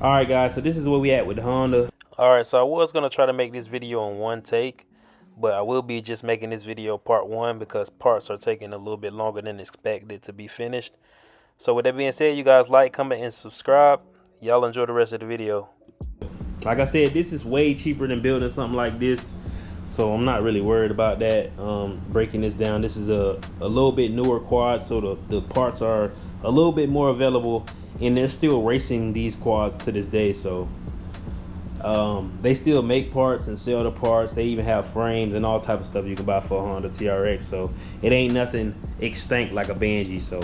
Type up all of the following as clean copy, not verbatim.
Alright guys, so this is where we at with the Honda. Alright, so I was going to try to make this video on one take, but I will be just making this video part one because parts are taking a little bit longer than expected to be finished. So with that being said, you guys like, comment, and subscribe. Y'all enjoy the rest of the video. Like I said, this is way cheaper than building something like this, so I'm not really worried about that. Breaking this down, this is a little bit newer quad, so the parts are a little bit more available, and they're still racing these quads to this day. So they still make parts and sell the parts. They even have frames and all type of stuff you can buy for a Honda TRX, so it ain't nothing extinct like a Banshee. So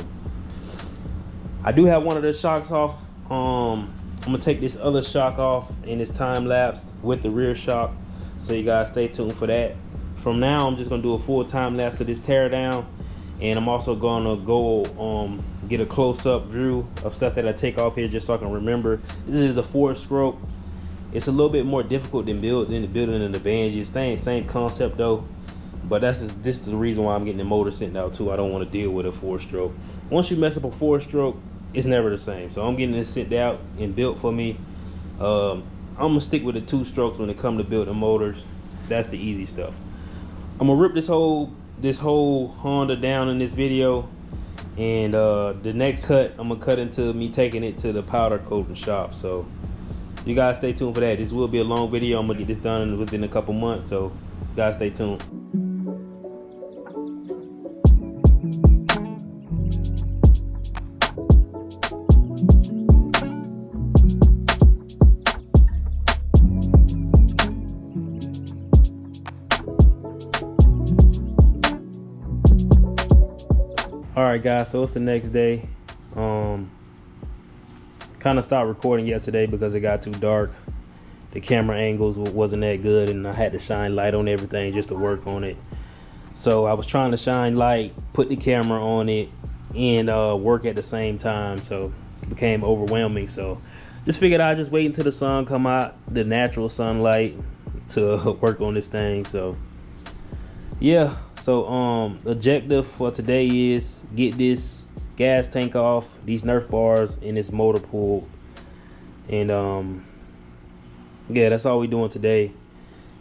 I do have one of the shocks off. I'm gonna take this other shock off, and it's time lapsed with the rear shock, so you guys stay tuned for that. From now, I'm just gonna do a full time lapse of this tear down, and I'm also gonna go get a close-up view of stuff that I take off here just so I can remember. This is a 4-stroke. It's a little bit more difficult than building in the Banshee. It's same concept though, but this is the reason why I'm getting the motor sent out too. I don't want to deal with a 4-stroke. Once you mess up a 4-stroke, it's never the same. So I'm getting this sent out and built for me. I'm gonna stick with the 2-strokes when it comes to building motors. That's the easy stuff. I'm gonna rip this whole Honda down in this video, and the next cut I'm gonna cut into me taking it to the powder coating shop. So you guys stay tuned for that. This will be a long video. I'm gonna get this done within a couple months, so you guys stay tuned. Alright guys, so it's the next day. Kind of stopped recording yesterday because it got too dark. The camera angles wasn't that good, and I had to shine light on everything just to work on it. So I was trying to shine light, put the camera on it, and work at the same time, so it became overwhelming. So just figured I'd just wait until the sun come out, the natural sunlight, to work on this thing. So yeah, so objective for today is get this gas tank off, these Nerf bars, and this motor pulled, and yeah, that's all we're doing today.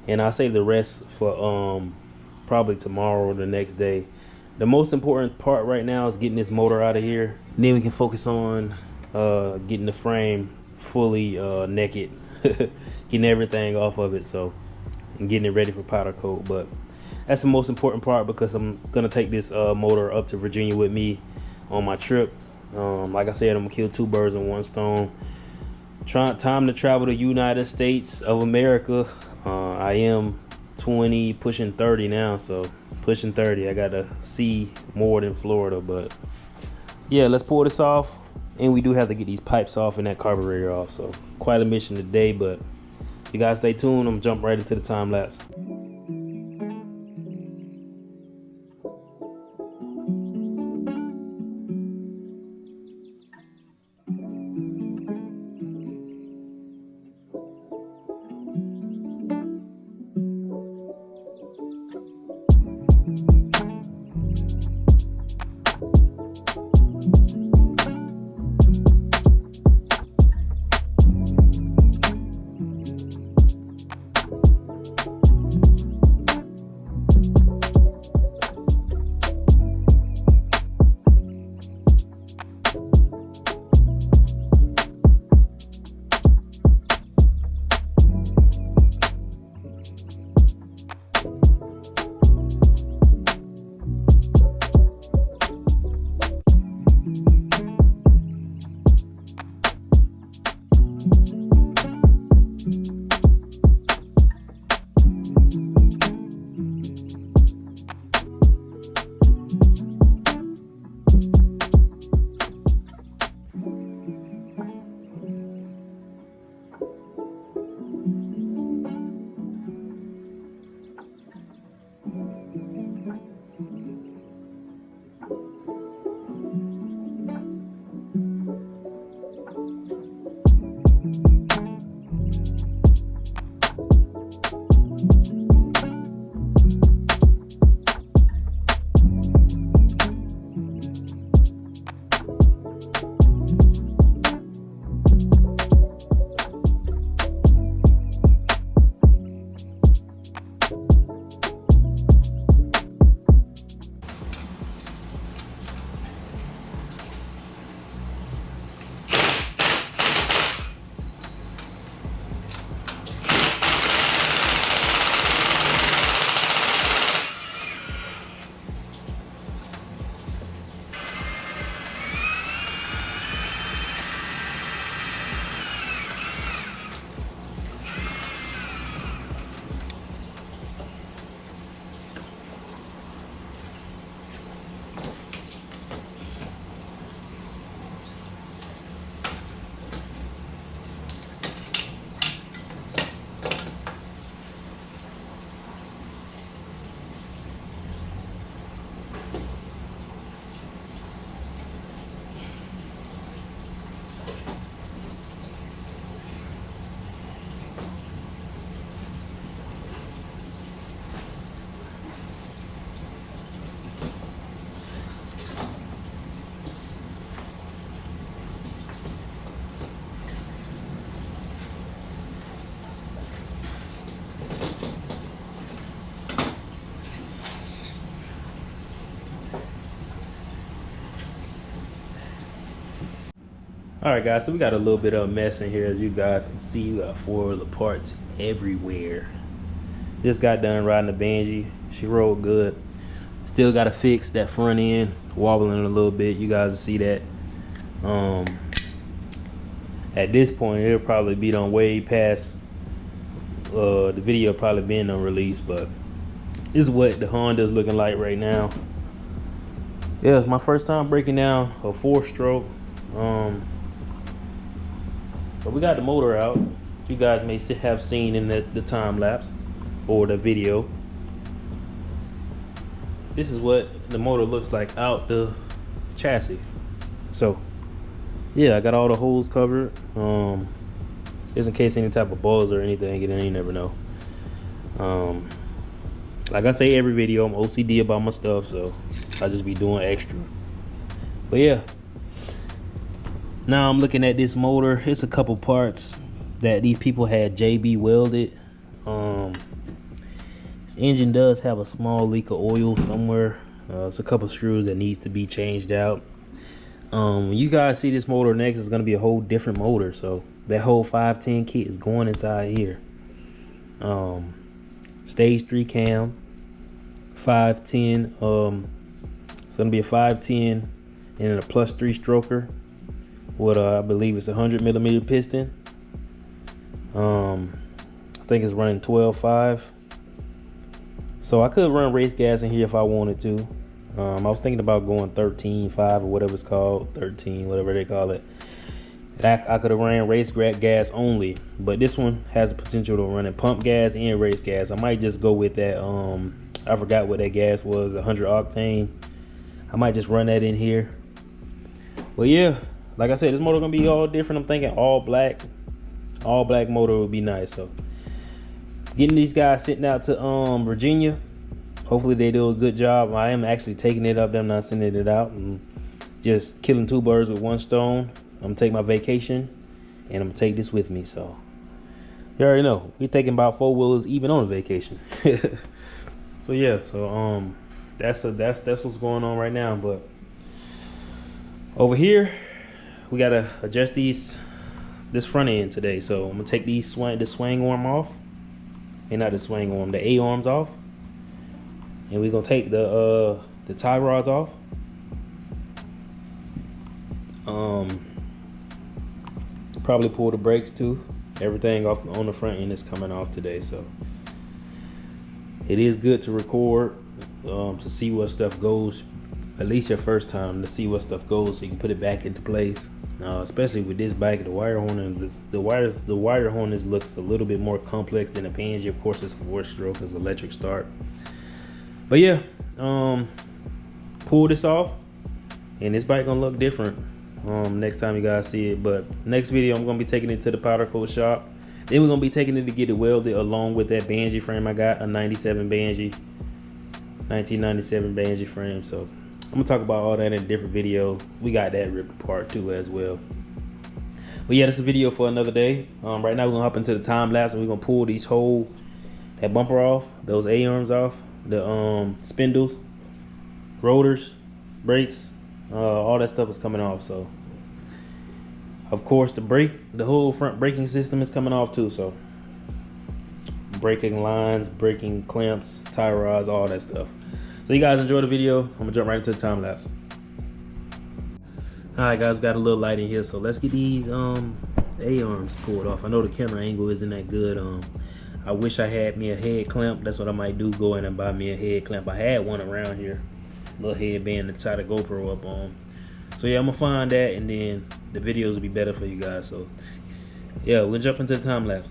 And I'll save the rest for probably tomorrow or the next day. The most important part right now is getting this motor out of here, and then we can focus on getting the frame fully naked, getting everything off of it, so, and getting it ready for powder coat. But that's the most important part because I'm gonna take this motor up to Virginia with me on my trip. Like I said, I'm gonna kill 2 birds with 1 stone. Time to travel to United States of America. I am 20, pushing 30 now, so pushing 30. I gotta see more than Florida, but yeah, let's pull this off. And we do have to get these pipes off and that carburetor off, so quite a mission today. But you guys stay tuned. I'm jump right into the time lapse. All right, guys, so we got a little bit of a mess in here. As you guys can see, we got 4 of the parts everywhere. Just got done riding the Banshee. She rode good. Still got to fix that front end, wobbling a little bit. You guys will see that. At this point, it'll probably be done way past the video probably being on release, but this is what the Honda's looking like right now. Yeah, it's my first time breaking down a 4-stroke. But we got the motor out. You guys may have seen in the time lapse or the video. This is what the motor looks like out the chassis. So yeah, I got all the holes covered. Just in case any type of bugs or anything get in, you never know. Like I say every video, I'm OCD about my stuff, so I just be doing extra. But yeah, now I'm looking at this motor. It's a couple parts that these people had JB welded. This engine does have a small leak of oil somewhere. It's a couple screws that needs to be changed out. When you guys see this motor next, it's gonna be a whole different motor. So that whole 510 kit is going inside here. Stage 3 cam, 510. It's gonna be a 510 and a plus 3 stroker with I believe it's a 100mm piston. I think it's running 12.5. So I could run race gas in here if I wanted to. I was thinking about going 13.5 or whatever it's called, 13, whatever they call it. I could have ran race gas only, but this one has the potential to run in pump gas and race gas. I might just go with that. I forgot what that gas was, 100 octane. I might just run that in here. But yeah, like I said, this motor gonna be all different. I'm thinking all black motor would be nice. So getting these guys sitting out to Virginia. Hopefully they do a good job. I am actually taking it up there, I'm not sending it out, and just killing 2 birds with 1 stone. I'm gonna take my vacation and I'm gonna take this with me. So you already know we're taking about 4 wheelers even on a vacation. So yeah, so that's what's going on right now. But over here we gotta adjust this front end today. So I'm gonna take the swing arm off, and not the swing arm, the A arms off, and we're gonna take the tie rods off. Probably pull the brakes too. Everything off on the front end is coming off today. So it is good to record, to see what stuff goes, at least your first time, to see what stuff goes so you can put it back into place. Especially with this bike, the wire harness looks a little bit more complex than a Pangy. Of course, it's 4-stroke, it's electric start. But yeah, pull this off, and this bike gonna look different next time you guys see it. But next video, I'm gonna be taking it to the powder coat shop. Then we're gonna be taking it to get it welded along with that Banshee frame I got, a 97 Banshee, 1997 Banshee frame. So I'm gonna talk about all that in a different video. We got that ripped apart too as well. But yeah, that's a video for another day. Right now we're gonna hop into the time lapse, and we're gonna pull that bumper off, those A-arms off, the spindles, rotors, brakes, all that stuff is coming off. So of course the whole front braking system is coming off too. So braking lines, braking clamps, tie rods, all that stuff. So you guys enjoy the video. I'm gonna jump right into the time lapse. All right guys, got a little light in here, so let's get these A-arms pulled off. I know the camera angle isn't that good. I wish I had me a head clamp. That's what I might do, go in and buy me a head clamp. I had one around here, little headband to tie the GoPro up on. So yeah, I'm gonna find that, and then the videos will be better for you guys. So yeah, we'll jump into the time lapse.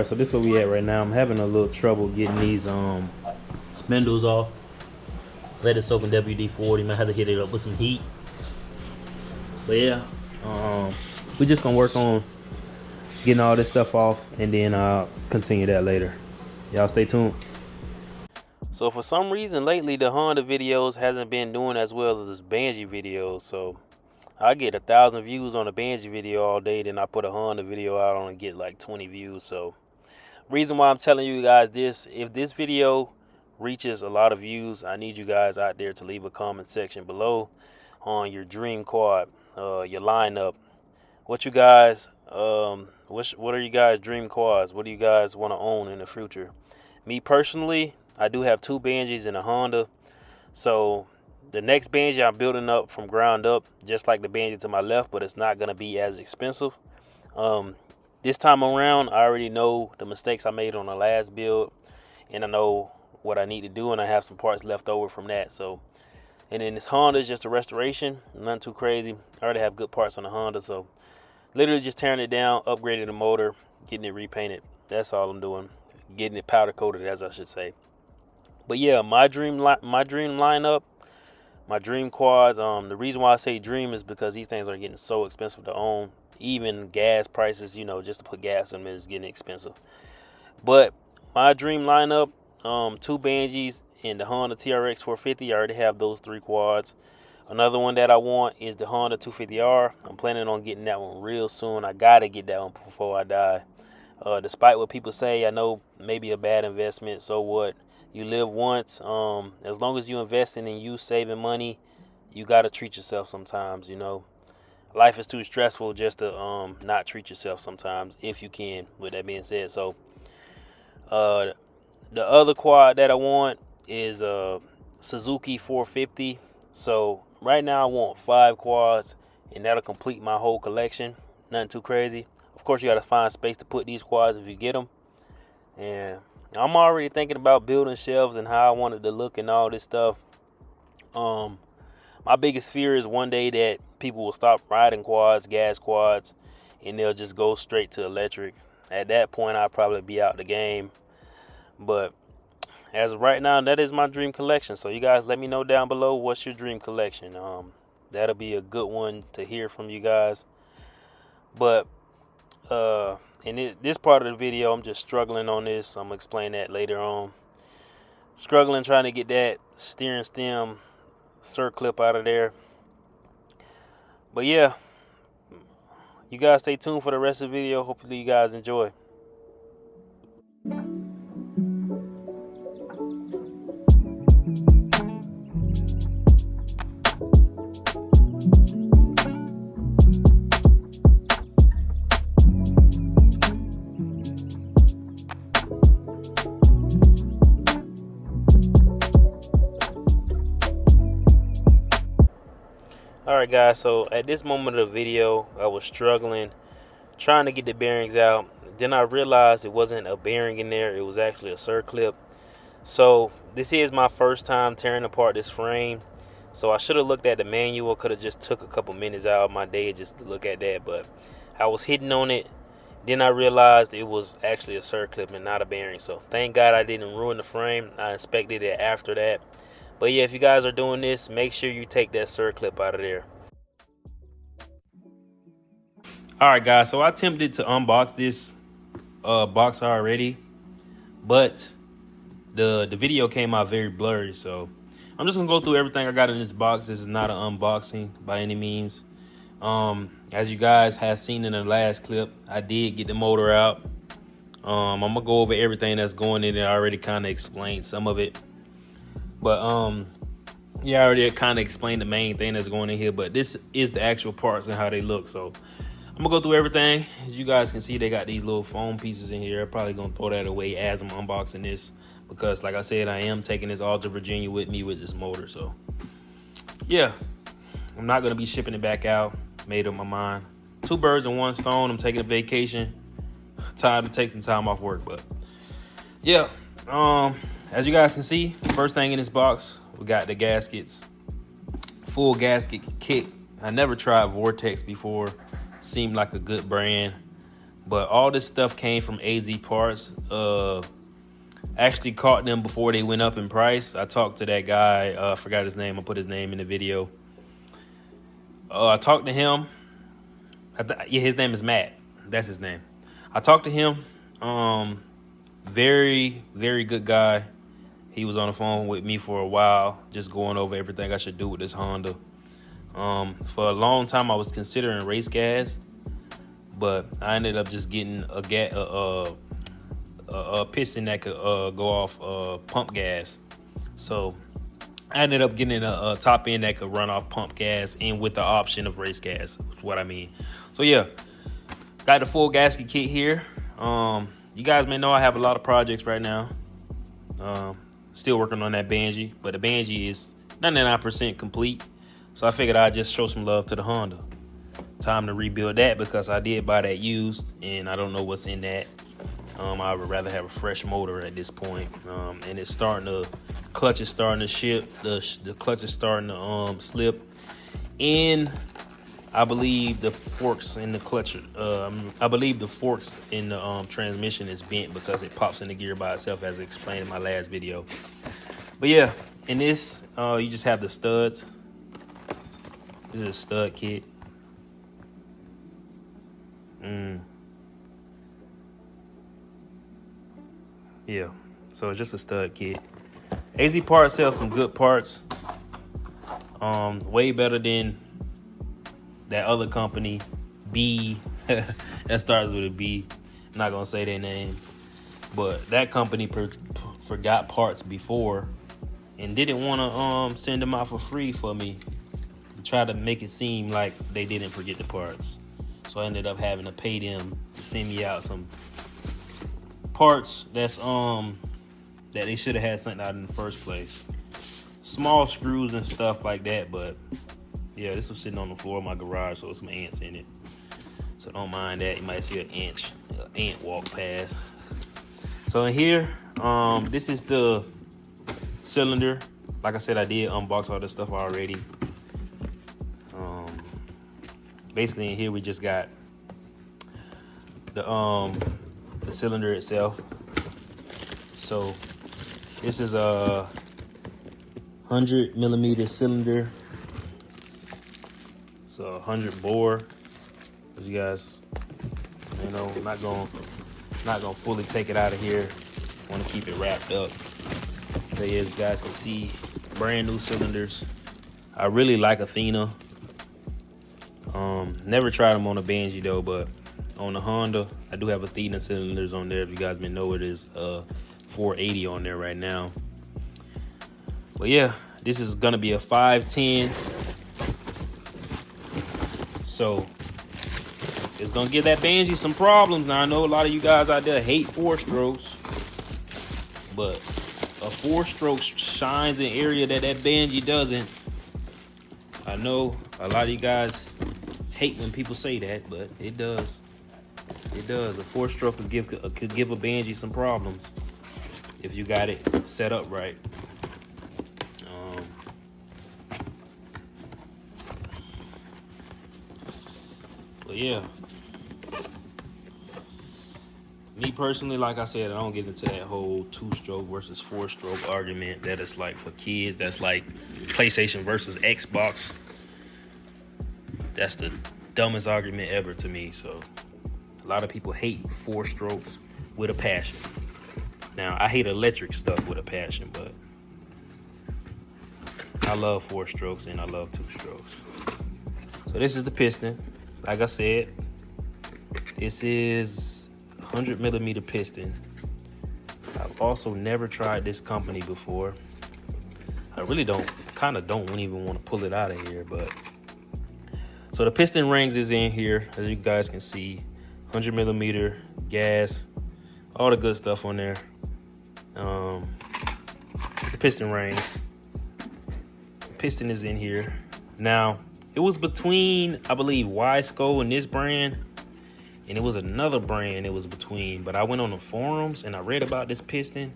so this is where we at right now. I'm having a little trouble getting these spindles off. Let it soak in WD-40. Might have to hit it up with some heat. But yeah, we're just gonna work on getting all this stuff off, and then I'll continue that later. Y'all stay tuned. So for some reason lately, the Honda videos hasn't been doing as well as Banshee videos. So I get 1,000 views on a Banshee video all day, then I put a Honda video out on and get like 20 views. So reason why I'm telling you guys this, if this video reaches a lot of views, I need you guys out there to leave a comment section below on your dream quad, your lineup. What you guys, what are you guys' dream quads? What do you guys want to own in the future? Me personally, I do have 2 Banshees and a Honda. So the next Banshee I'm building up from ground up, just like the Banshee to my left, but it's not going to be as expensive. This time around, I already know the mistakes I made on the last build, and I know what I need to do, and I have some parts left over from that. So, and then this Honda is just a restoration, nothing too crazy. I already have good parts on the Honda, so literally just tearing it down, upgrading the motor, getting it repainted. That's all I'm doing. Getting it powder coated, as I should say. But yeah, my dream lineup, my dream quads. The reason why I say dream is because these things are getting so expensive to own. Even gas prices, you know, just to put gas in them is getting expensive. But my dream lineup, 2 Banshees and the Honda TRX 450. I already have those 3 quads. Another one that I want is the Honda 250R. I'm planning on getting that one real soon. I gotta get that one before I die. Despite what people say, I know maybe a bad investment. So what? You live once. As long as you investing in you saving money, you gotta treat yourself sometimes. You know, life is too stressful just to not treat yourself sometimes if you can. With that being said, so the other quad that I want is Suzuki 450. So right now I want 5 quads, and that'll complete my whole collection. Nothing too crazy. Of course, you gotta find space to put these quads if you get them. And I'm already thinking about building shelves and how I want it to look and all this stuff. My biggest fear is one day that people will stop riding quads, gas quads, and they'll just go straight to electric. At that point, I'll probably be out the game. But as of right now, that is my dream collection. So you guys let me know down below, what's your dream collection. That'll be a good one to hear from you guys. But in this part of the video, I'm just struggling on this. I'm gonna explain that later on. Struggling trying to get that steering stem circlip out of there. But yeah, you guys stay tuned for the rest of the video. Hopefully you guys enjoy. Alright guys, so at this moment of the video, I was struggling trying to get the bearings out. Then I realized it wasn't a bearing in there, it was actually a circlip. So this is my first time tearing apart this frame. So I should have looked at the manual, could have just took a couple minutes out of my day just to look at that. But I was hitting on it, then I realized it was actually a circlip and not a bearing. So thank God I didn't ruin the frame. I inspected it after that. But yeah, if you guys are doing this, make sure you take that circlip out of there. Alright guys, so I attempted to unbox this box already, but the video came out very blurry. So I'm just gonna go through everything I got in this box. This is not an unboxing by any means. As you guys have seen in the last clip, I did get the motor out. I'm gonna go over everything that's going in there. I already kind of explained some of it. But yeah, I already kind of explained the main thing that's going in here, but this is the actual parts and how they look. So I'm gonna go through everything. As you guys can see, they got these little foam pieces in here. I'm probably gonna throw that away as I'm unboxing this, because like I said, I am taking this all to Virginia with me with this motor. So yeah, I'm not gonna be shipping it back out. Made up my mind. 2 birds in 1 stone. I'm taking a vacation. Time to take some time off work. But yeah, as you guys can see, first thing in this box, we got the gaskets. Full gasket kit. I never tried Vortex before. Seemed like a good brand, But all this stuff came from AZ Parts. Actually caught them before they went up in price. I talked to that guy. I forgot his name. I'll put his name in the video. I talked to him. Yeah, his name is Matt. That's his name. I talked to him. Very, very good guy. He was on the phone with me for a while, just going over everything I should do with this Honda. For a long time, I was considering race gas, but I ended up just getting a piston that could go off pump gas. So I ended up getting a top end that could run off pump gas and with the option of race gas, is what I mean. So yeah, got the full gasket kit here. You guys may know I have a lot of projects right now. Still working on that Banshee, but the Banshee is 99% complete. So I figured I'd just show some love to the Honda. Time to rebuild that because I did buy that used and I don't know what's in that. I would rather have a fresh motor at this point. And it's starting to, clutch is starting to ship. The clutch is starting to slip. And I believe the forks in the clutch, I believe the forks in the transmission is bent because it pops in the gear by itself, as I explained in my last video. But yeah, in this, you just have the studs. This is a stud kit. Yeah, so it's just a stud kit. AZ Parts sells some good parts. Way better than that other company, B, that starts with a B. I'm not gonna say their name, but that company forgot parts before and didn't want to send them out for free for me. Try to make it seem like they didn't forget the parts. So I ended up having to pay them to send me out some parts that's that they should have had sent out in the first place. Small screws and stuff like that, but yeah, this was sitting on the floor of my garage, so there's some ants in it. So don't mind that. You might see an ant walk past. So in here, this is the cylinder. Like I said, I did unbox all this stuff already. Basically in here we just got the cylinder itself. So this is a 100mm cylinder. So 100 bore. As you guys, you know, I'm not gonna fully take it out of here. Want to keep it wrapped up. There is, you guys can see, brand new cylinders. I really like Athena. Never tried them on a Banshee though, but on the Honda, I do have Athena cylinders on there. If you guys may know, it is 480 on there right now. But yeah, this is gonna be a 510. So it's gonna give that Banshee some problems. Now I know a lot of you guys out there hate 4-strokes, but a 4-stroke shines an area that Banshee doesn't. I know a lot of you guys hate when people say that, but it does. It does. A 4-stroke could give a Banshee some problems if you got it set up right. But yeah, me personally, like I said, I don't get into that whole 2-stroke versus 4-stroke argument that it's like for kids. That's like PlayStation versus Xbox. That's the dumbest argument ever to me. So a lot of people hate 4-strokes with a passion. Now I hate electric stuff with a passion, but I love 4-strokes and I love 2-strokes. So this is the piston. Like I said, this is 100mm piston. I've also never tried this company before. I really don't even want to pull it out of here, but so the piston rings is in here, as you guys can see. 100mm gas, all the good stuff on there. It's the piston rings. The piston is in here. Now, it was between, I believe, Wiseco and this brand, and it was another brand it was between. But I went on the forums and I read about this piston,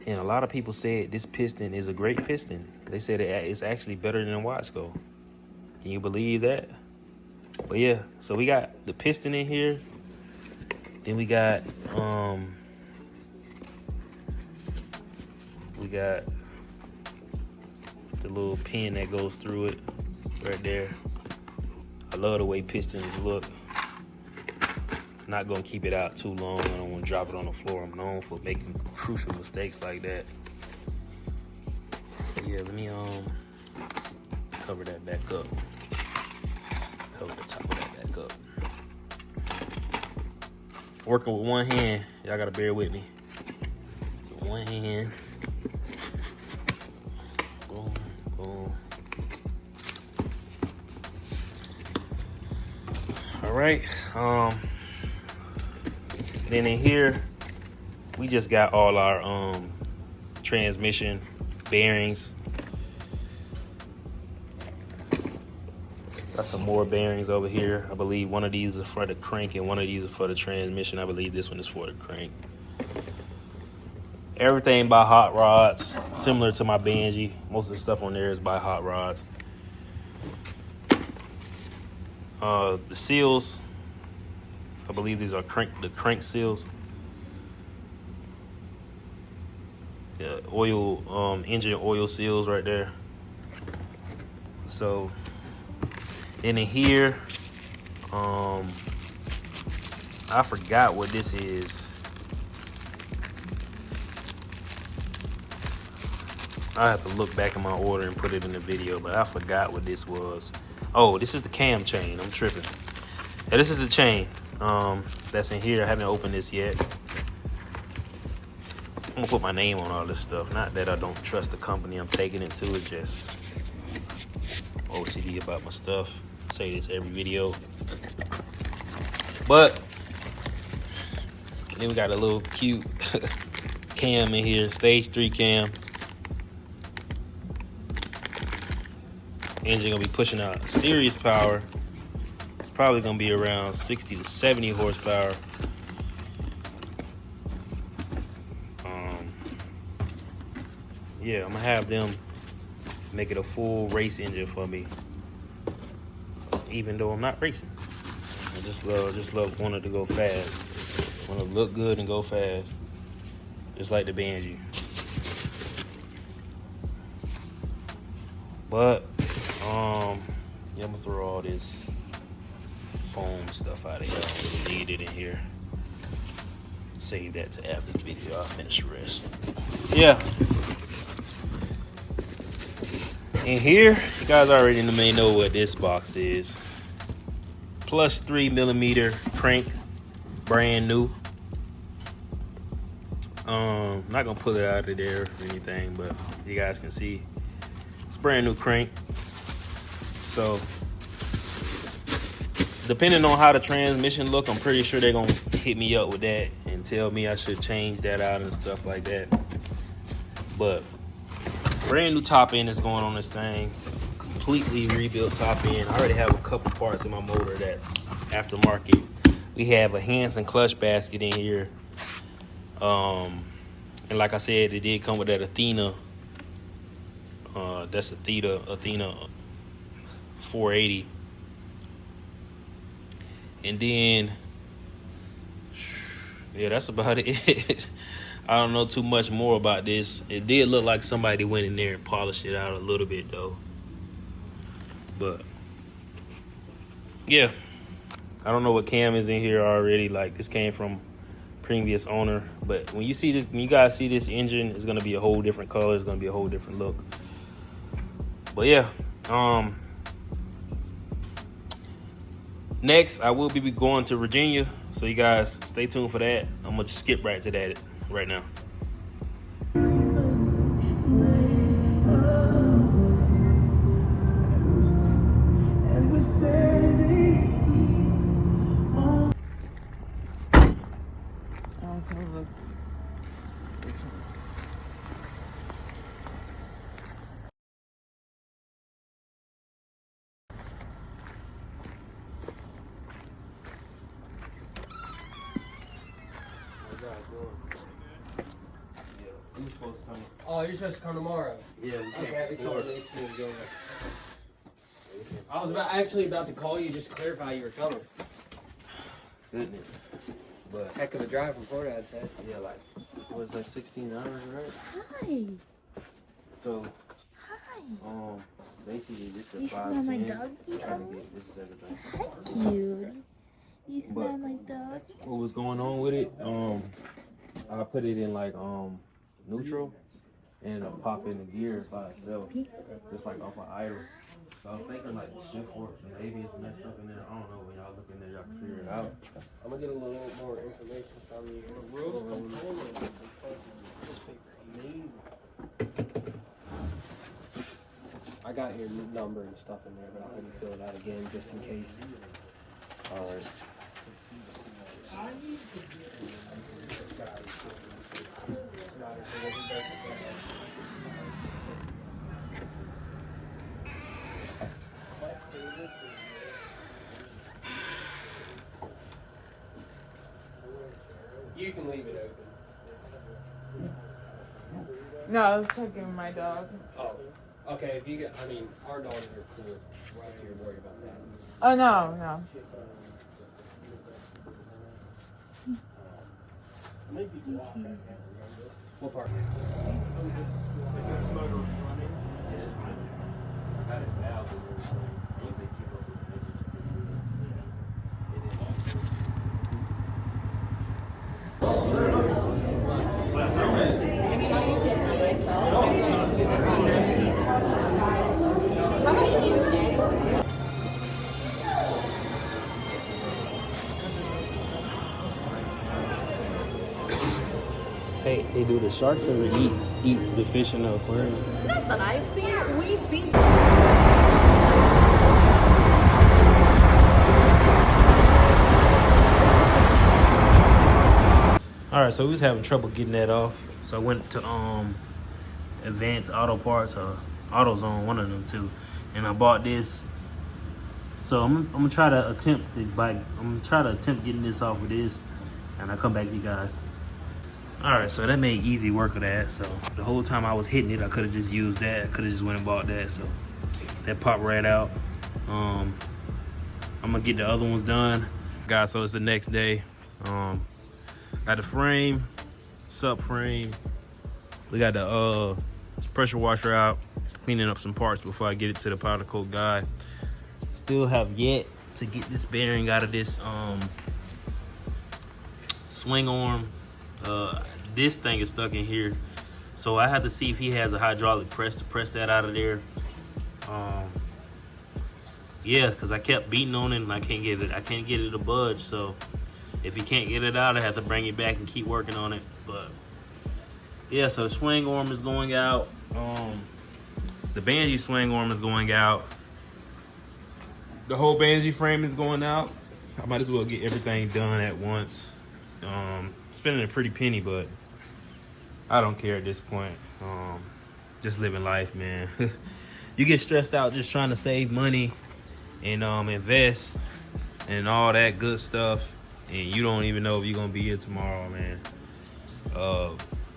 and a lot of people said this piston is a great piston. They said it's actually better than Wiseco. Can you believe that? But yeah, so we got the piston in here. Then we got the little pin that goes through it right there. I love the way pistons look. Not gonna keep it out too long. I don't want to drop it on the floor. I'm known for making crucial mistakes like that. Yeah, let me cover that back up. Cover the top of that back up. Working with one hand, y'all gotta bear with me. With one hand. Boom, boom. All right. Then in here, we just got all our transmission bearings. Got some more bearings over here. I believe one of these is for the crank and one of these is for the transmission. I believe this one is for the crank. Everything by Hot Rods, similar to my Banshee. Most of the stuff on there is by Hot Rods. The seals, I believe these are the crank seals. The oil, engine oil seals right there. So, then in here, I forgot what this is. I have to look back in my order and put it in the video, but I forgot what this was. Oh, this is the cam chain. I'm tripping. Yeah, this is the chain that's in here. I haven't opened this yet. I'm gonna put my name on all this stuff. Not that I don't trust the company I'm taking it to. It's just OCD about my stuff. I say this every video. But then we got a little cute cam in here. Stage 3 cam. Engine gonna be pushing out serious power. It's probably gonna be around 60 to 70 horsepower. Yeah, I'm gonna have them make it a full race engine for me, even though I'm not racing. I just love wanting to go fast. Want to look good and go fast, just like the Banshee. But yeah, I'm gonna throw all this foam stuff out of here. I don't really need it in here. Save that to after the video. I'll finish the rest. Yeah. In here, you guys already may know what this box is. Plus 3mm crank, brand new. Not gonna pull it out of there or anything, but you guys can see it's brand new crank. So depending on how the transmission look, I'm pretty sure they're gonna hit me up with that and tell me I should change that out and stuff like that. But brand new top end is going on this thing. Completely rebuilt top end. I already have a couple parts in my motor that's aftermarket. We have a Hansen clutch basket in here. And like I said, it did come with that Athena. That's Athena 480. And then, yeah, that's about it. I don't know too much more about this. It did look like somebody went in there and polished it out a little bit though. But yeah, I don't know what cam is in here already. Like, this came from previous owner. But when you see this, when you guys see this engine, it's gonna be a whole different color. It's gonna be a whole different look. But yeah, next I will be going to Virginia, so you guys stay tuned for that. I'm gonna skip right to that right now. Oh, you're supposed to come tomorrow. Yeah, we can't. Okay, it's all right. I was actually about to call you just to clarify you were coming. Goodness. But heck of a drive from Florida, I'd say. yeah, like it was like 16 hours, right? Hi. So Hi. basically this You is smell my dog? This is everything. Hi, cute. You smell my dog? What was going on with it? I put it in like neutral and it'll pop in the gear by itself, just like off an idle. So I was thinking like the shift works and maybe it's messed up in there. I don't know. When y'all look in there, y'all can figure it out. I'm gonna get a little more information from you. I got your number and stuff in there, but I'll let you fill it out again just in case. All right. You can leave it open. No, I was checking my dog. Oh, okay. If you get, I mean, our dogs are cool. Why are you worried about that? Oh, no. What part? Is this motor running? Yeah, it's running. I got it valved and everything. I usually keep up with the I mean, I'll use this on myself. Maybe I'll do this on there. How about you, Nick? Hey, they do the sharks ever eat the fish in the aquarium? Not that I've seen. We feed. All right, so we was having trouble getting that off. So I went to Advanced Auto Parts or AutoZone, one of them two, and I bought this. So I'm gonna try to attempt getting this off with this, and I'll come back to you guys. All right, so that made easy work of that. So the whole time I was hitting it, I could have just used that. I could have just went and bought that. So that popped right out. I'm gonna get the other ones done, guys. So it's the next day. Got the frame, subframe. We got the pressure washer out. Just cleaning up some parts before I get it to the powder coat guy. Still have yet to get this bearing out of this swing arm. This thing is stuck in here, so I have to see if he has a hydraulic press to press that out of there. Yeah, because I kept beating on it and I can't get it to budge. So if he can't get it out, I have to bring it back and keep working on it. But yeah, so the swing arm is going out. The Banshee swing arm is going out. The whole Banshee frame is going out. I might as well get everything done at once. Spending a pretty penny, but I don't care at this point. Just living life, man. You get stressed out just trying to save money and invest and all that good stuff, and you don't even know if you're gonna be here tomorrow, man.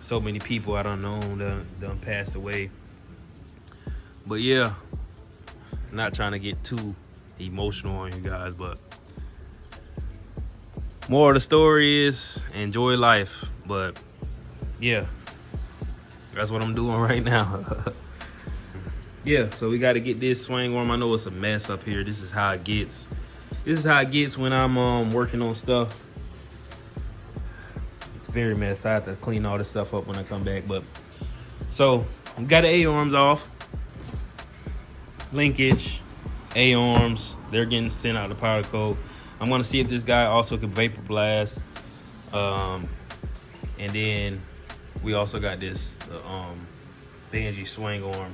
So many people I don't know done passed away. But yeah, not trying to get too emotional on you guys, but more of the story is enjoy life. But yeah, that's what I'm doing right now. Yeah, so we got to get this swing arm. I know it's a mess up here. This is how it gets. This is how it gets when I'm working on stuff. It's very messed. I have to clean all this stuff up when I come back. But so we got the A-arms off. Linkage, A-arms. They're getting sent out the powder coat. I'm gonna see if this guy also can vapor blast. And then we also got this Banshee swing arm.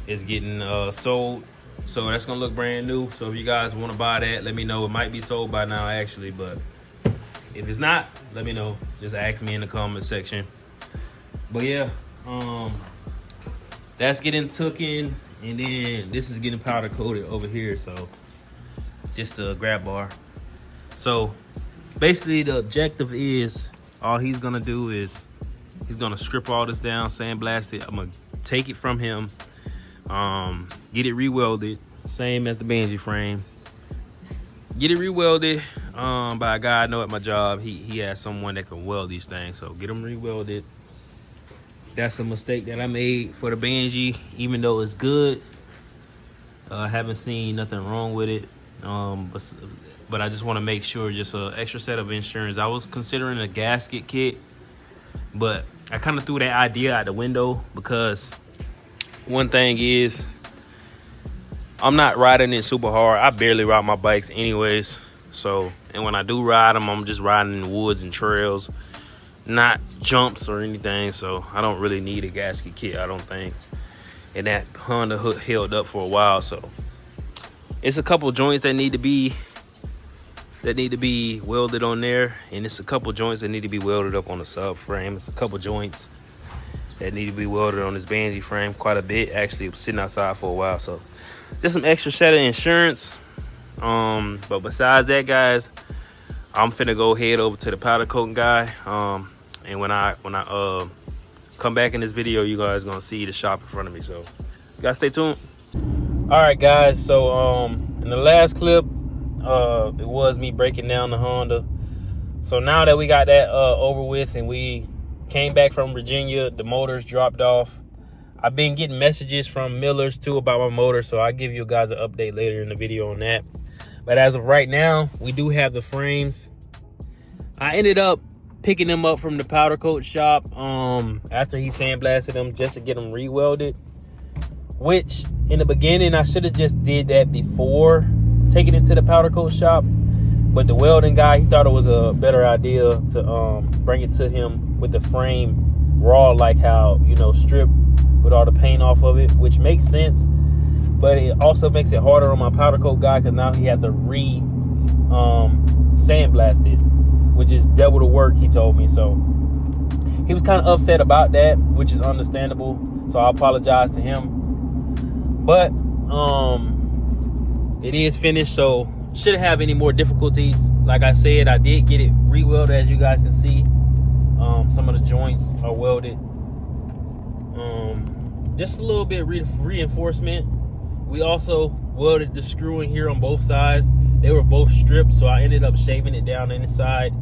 It's getting sold, so that's gonna look brand new. So if you guys want to buy that, let me know. It might be sold by now actually, but if it's not, let me know. Just ask me in the comment section. But yeah, that's getting took in, and then this is getting powder coated over here. So just a grab bar. So basically the objective is, all he's gonna do is he's gonna strip all this down, sandblast it. I'm gonna take it from him, get it rewelded, same as the Banshee frame. Get it rewelded, by a guy I know at my job. He has someone that can weld these things, so get them re-welded. That's a mistake that I made for the Banshee, even though it's good. I haven't seen nothing wrong with it, but I just want to make sure, just an extra set of insurance. I was considering a gasket kit, but I kind of threw that idea out the window because one thing is, I'm not riding it super hard. I barely ride my bikes anyways. So, and when I do ride them, I'm just riding in the woods and trails, not jumps or anything. So I don't really need a gasket kit, I don't think. And that Honda hook held up for a while. So it's a couple joints that need to be welded on there, and it's a couple joints that need to be welded up on the subframe. It's a couple joints that need to be welded on this Banshee frame, quite a bit. Actually, it was sitting outside for a while, so just some extra set of insurance. But besides that, guys, I'm finna go head over to the powder coating guy. And when I come back in this video, you guys gonna see the shop in front of me. So you guys stay tuned. All right, guys. So in the last clip, it was me breaking down the Honda. So now that we got that over with, and we came back from Virginia, the motor's dropped off. I've been getting messages from Miller's too about my motor, so I'll give you guys an update later in the video on that. But as of right now, we do have the frames. I ended up picking them up from the powder coat shop after he sandblasted them, just to get them re-welded, which in the beginning I should have just did that before taking it to the powder coat shop. But the welding guy, he thought it was a better idea to bring it to him with the frame raw, like how, you know, stripped with all the paint off of it, which makes sense. But it also makes it harder on my powder coat guy, because now he had to sandblast it, which is double the work, he told me. So he was kind of upset about that, which is understandable. So I apologize to him. But it is finished, so shouldn't have any more difficulties. Like I said, I did get it re-welded, as you guys can see. Some of the joints are welded. Just a little bit reinforcement. We also welded the screw in here on both sides. They were both stripped, so I ended up shaving it down inside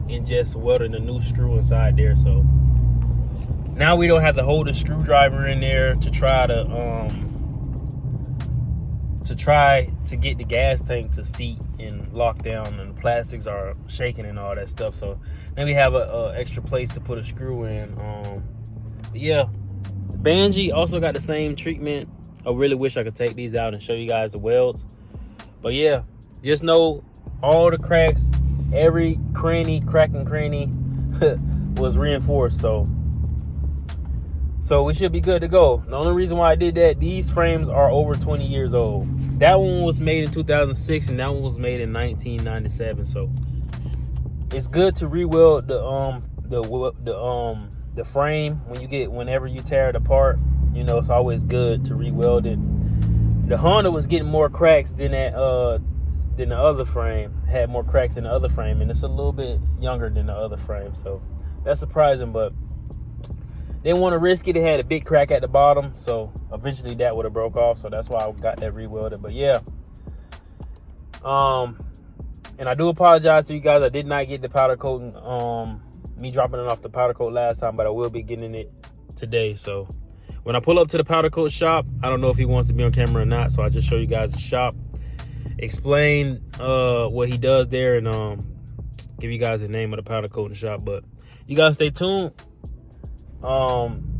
and just welding a new screw inside there. So now we don't have to hold a screwdriver in there to try to get the gas tank to seat and lock down, and the plastics are shaking and all that stuff. So then we have a extra place to put a screw in. But yeah, the Banshee also got the same treatment. I really wish I could take these out and show you guys the welds. But yeah, just know all the cracks, every cranny, crack and cranny was reinforced. So we should be good to go. The only reason why I did that, these frames are over 20 years old. That one was made in 2006, and that one was made in 1997. So it's good to re-weld the frame whenever you tear it apart. You know, it's always good to re-weld it. The Honda was getting more cracks than the other frame. Had more cracks than the other frame, and it's a little bit younger than the other frame. So that's surprising, but they didn't want to risk it. It had a big crack at the bottom, so eventually that would have broke off. So that's why I got that re-welded. But yeah, and I do apologize to you guys. I did not get the powder coating, me dropping it off the powder coat last time, but I will be getting it today. So when I pull up to the powder coat shop, I don't know if he wants to be on camera or not, so I'll just show you guys the shop, explain what he does there, and give you guys the name of the powder coating shop. But you guys stay tuned.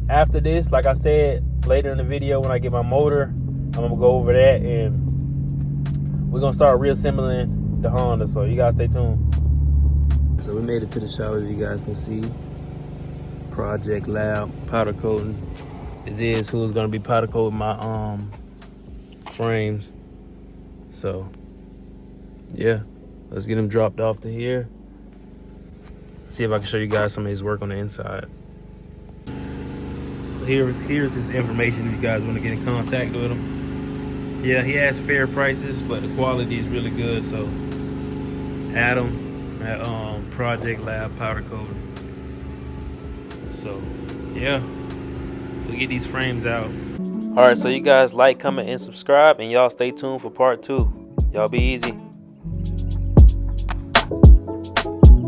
After this, like I said, later in the video when I get my motor, I'm gonna go over that, and we're gonna start reassembling the Honda. So you guys stay tuned. So we made it to the shop, as you guys can see. Project Lab powder coating. This is who's gonna be powder coating my frames. So yeah, let's get him dropped off to here. See if I can show you guys some of his work on the inside. So here's his information if you guys want to get in contact with him. Yeah, he has fair prices, but the quality is really good. So add him at Project Lab powder coating. So yeah, we'll get these frames out. All right, so you guys like, comment, and subscribe, and y'all stay tuned for part 2. Y'all be easy.